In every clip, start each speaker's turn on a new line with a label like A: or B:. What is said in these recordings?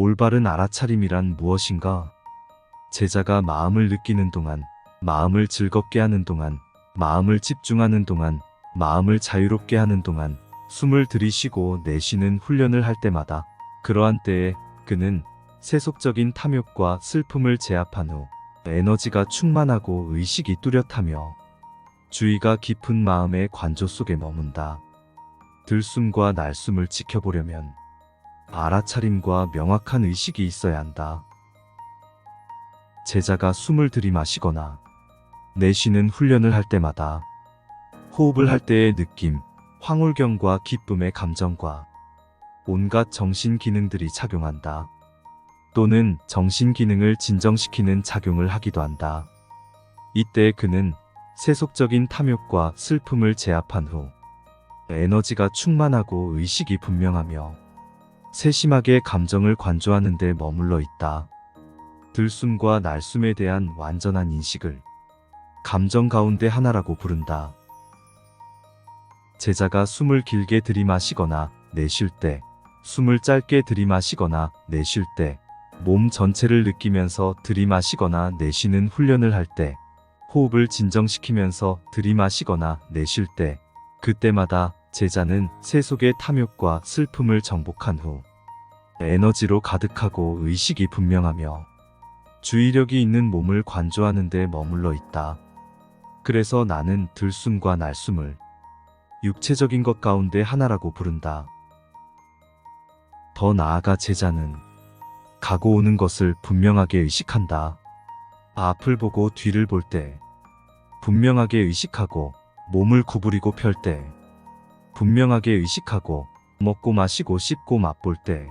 A: 올바른 알아차림이란 무엇인가? 제자가 마음을 느끼는 동안, 마음을 즐겁게 하는 동안, 마음을 집중하는 동안, 마음을 자유롭게 하는 동안, 숨을 들이쉬고 내쉬는 훈련을 할 때마다, 그러한 때에 그는 세속적인 탐욕과 슬픔을 제압한 후 에너지가 충만하고 의식이 뚜렷하며 주의가 깊은 마음의 관조 속에 머문다. 들숨과 날숨을 지켜보려면 알아차림과 명확한 의식이 있어야 한다. 제자가 숨을 들이마시거나 내쉬는 훈련을 할 때마다 호흡을 할 때의 느낌, 황홀경과 기쁨의 감정과 온갖 정신 기능들이 작용한다. 또는 정신 기능을 진정시키는 작용을 하기도 한다. 이때 그는 세속적인 탐욕과 슬픔을 제압한 후 에너지가 충만하고 의식이 분명하며 세심하게 감정을 관조하는 데 머물러 있다. 들숨과 날숨에 대한 완전한 인식을 감정 가운데 하나라고 부른다. 제자가 숨을 길게 들이마시거나 내쉴 때, 숨을 짧게 들이마시거나 내쉴 때, 몸 전체를 느끼면서 들이마시거나 내쉬는 훈련을 할 때, 호흡을 진정시키면서 들이마시거나 내쉴 때, 그때마다 제자는 세속의 탐욕과 슬픔을 정복한 후 에너지로 가득하고 의식이 분명하며 주의력이 있는 몸을 관조하는 데 머물러 있다. 그래서 나는 들숨과 날숨을 육체적인 것 가운데 하나라고 부른다. 더 나아가 제자는 가고 오는 것을 분명하게 의식한다. 앞을 보고 뒤를 볼 때 분명하게 의식하고, 몸을 구부리고 펼 때 분명하게 의식하고, 먹고 마시고 씹고 맛볼 때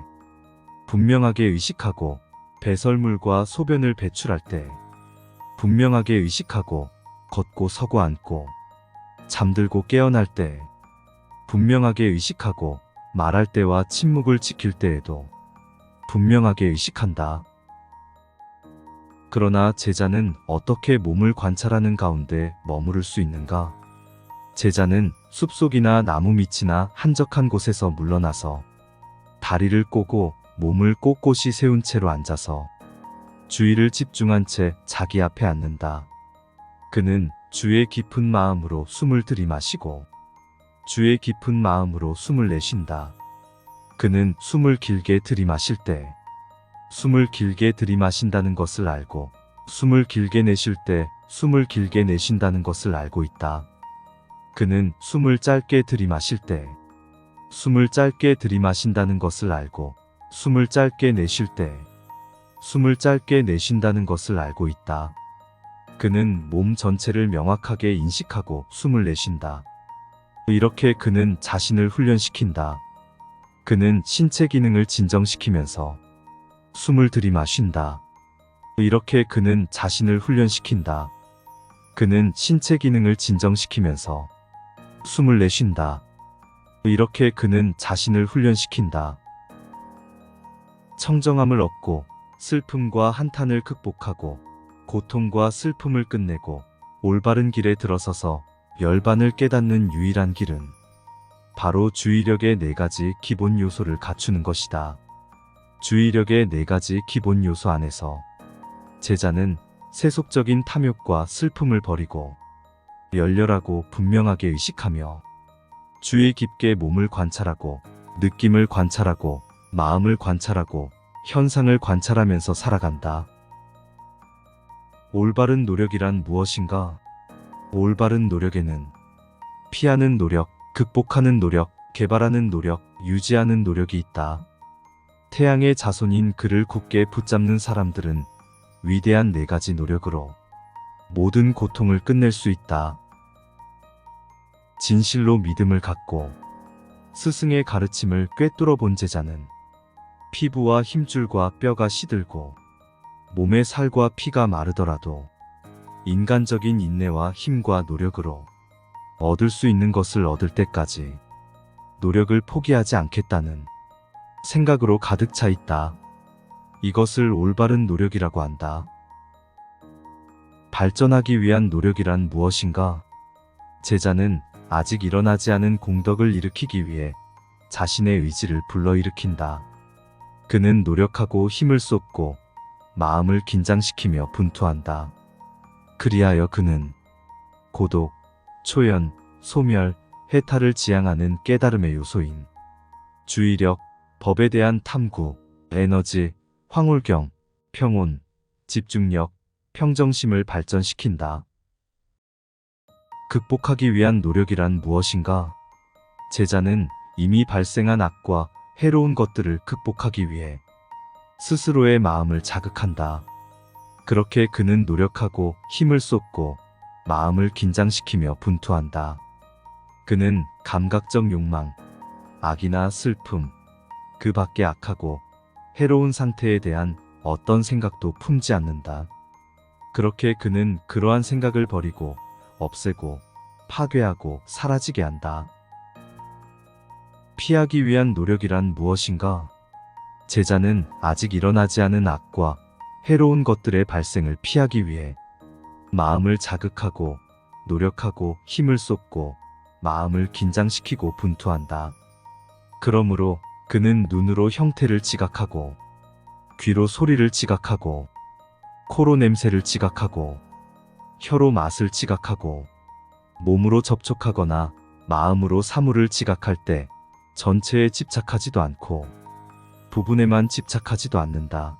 A: 분명하게 의식하고, 배설물과 소변을 배출할 때 분명하게 의식하고, 걷고 서고 앉고 잠들고 깨어날 때 분명하게 의식하고, 말할 때와 침묵을 지킬 때에도 분명하게 의식한다. 그러나 제자는 어떻게 몸을 관찰하는 가운데 머무를 수 있는가? 제자는 숲속이나 나무 밑이나 한적한 곳에서 물러나서 다리를 꼬고 몸을 꼿꼿이 세운 채로 앉아서 주의를 집중한 채 자기 앞에 앉는다. 그는 주의 깊은 마음으로 숨을 들이마시고 주의 깊은 마음으로 숨을 내쉰다. 그는 숨을 길게 들이마실 때 숨을 길게 들이마신다는 것을 알고, 숨을 길게 내쉴 때 숨을 길게 내쉰다는 것을 알고 있다. 그는 숨을 짧게 들이마실 때 숨을 짧게 들이마신다는 것을 알고, 숨을 짧게 내쉴 때 숨을 짧게 내쉰다는 것을 알고 있다. 그는 몸 전체를 명확하게 인식하고 숨을 내쉰다. 이렇게 그는 자신을 훈련시킨다. 그는 신체 기능을 진정시키면서 숨을 들이마쉰다. 이렇게 그는 자신을 훈련시킨다. 그는 신체 기능을 진정시키면서 숨을 내쉰다. 이렇게 그는 자신을 훈련시킨다. 청정함을 얻고 슬픔과 한탄을 극복하고 고통과 슬픔을 끝내고 올바른 길에 들어서서 열반을 깨닫는 유일한 길은 바로 주의력의 4가지 기본 요소를 갖추는 것이다. 주의력의 4가지 기본 요소 안에서 제자는 세속적인 탐욕과 슬픔을 버리고 열렬하고 분명하게 의식하며 주의 깊게 몸을 관찰하고 느낌을 관찰하고 마음을 관찰하고 현상을 관찰하면서 살아간다. 올바른 노력이란 무엇인가? 올바른 노력에는 피하는 노력, 극복하는 노력, 개발하는 노력, 유지하는 노력이 있다. 태양의 자손인 그를 굳게 붙잡는 사람들은 위대한 4가지 노력으로 모든 고통을 끝낼 수 있다. 진실로 믿음을 갖고 스승의 가르침을 꿰뚫어 본 제자는 피부와 힘줄과 뼈가 시들고 몸의 살과 피가 마르더라도 인간적인 인내와 힘과 노력으로 얻을 수 있는 것을 얻을 때까지 노력을 포기하지 않겠다는 생각으로 가득 차 있다. 이것을 올바른 노력이라고 한다. 발전하기 위한 노력이란 무엇인가? 제자는 아직 일어나지 않은 공덕을 일으키기 위해 자신의 의지를 불러일으킨다. 그는 노력하고 힘을 쏟고 마음을 긴장시키며 분투한다. 그리하여 그는 고독, 초연, 소멸, 해탈을 지향하는 깨달음의 요소인 주의력, 법에 대한 탐구, 에너지, 황홀경, 평온, 집중력, 평정심을 발전시킨다. 극복하기 위한 노력이란 무엇인가? 제자는 이미 발생한 악과 해로운 것들을 극복하기 위해 스스로의 마음을 자극한다. 그렇게 그는 노력하고 힘을 쏟고 마음을 긴장시키며 분투한다. 그는 감각적 욕망, 악이나 슬픔, 그 밖의 악하고 해로운 상태에 대한 어떤 생각도 품지 않는다. 그렇게 그는 그러한 생각을 버리고 없애고 파괴하고 사라지게 한다. 피하기 위한 노력이란 무엇인가? 제자는 아직 일어나지 않은 악과 해로운 것들의 발생을 피하기 위해 마음을 자극하고 노력하고 힘을 쏟고 마음을 긴장시키고 분투한다. 그러므로 그는 눈으로 형태를 지각하고 귀로 소리를 지각하고 코로 냄새를 지각하고 혀로 맛을 지각하고 몸으로 접촉하거나 마음으로 사물을 지각할 때 전체에 집착하지도 않고 부분에만 집착하지도 않는다.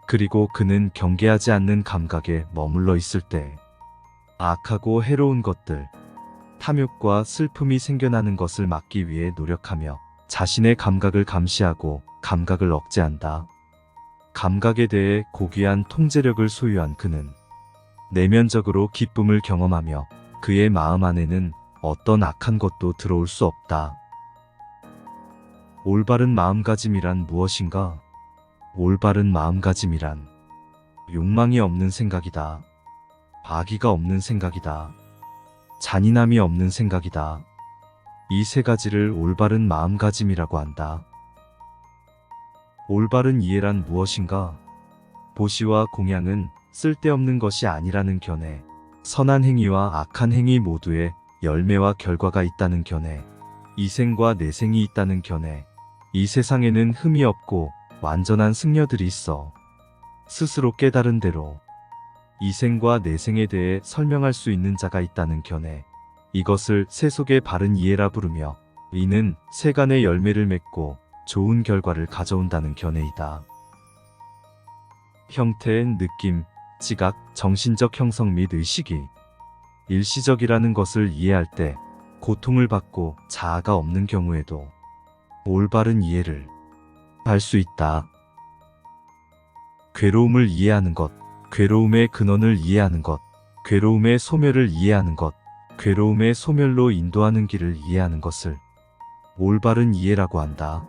A: 그리고 그는 경계하지 않는 감각에 머물러 있을 때 악하고 해로운 것들, 탐욕과 슬픔이 생겨나는 것을 막기 위해 노력하며 자신의 감각을 감시하고 감각을 억제한다. 감각에 대해 고귀한 통제력을 소유한 그는 내면적으로 기쁨을 경험하며 그의 마음 안에는 어떤 악한 것도 들어올 수 없다. 올바른 마음가짐이란 무엇인가? 올바른 마음가짐이란 욕망이 없는 생각이다. 악의가 없는 생각이다. 잔인함이 없는 생각이다. 이 세 가지를 올바른 마음가짐이라고 한다. 올바른 이해란 무엇인가? 보시와 공양은 쓸데없는 것이 아니라는 견해, 선한 행위와 악한 행위 모두에 열매와 결과가 있다는 견해, 이생과 내생이 있다는 견해, 이 세상에는 흠이 없고 완전한 승려들이 있어 스스로 깨달은 대로 이생과 내생에 대해 설명할 수 있는 자가 있다는 견해, 이것을 세속의 바른 이해라 부르며 이는 세간의 열매를 맺고 좋은 결과를 가져온다는 견해이다. 형태엔 느낌, 지각, 정신적 형성 및 의식이 일시적이라는 것을 이해할 때 고통을 받고 자아가 없는 경우에도 올바른 이해를 할 수 있다. 괴로움을 이해하는 것, 괴로움의 근원을 이해하는 것, 괴로움의 소멸을 이해하는 것, 괴로움의 소멸로 인도하는 길을 이해하는 것을 올바른 이해라고 한다.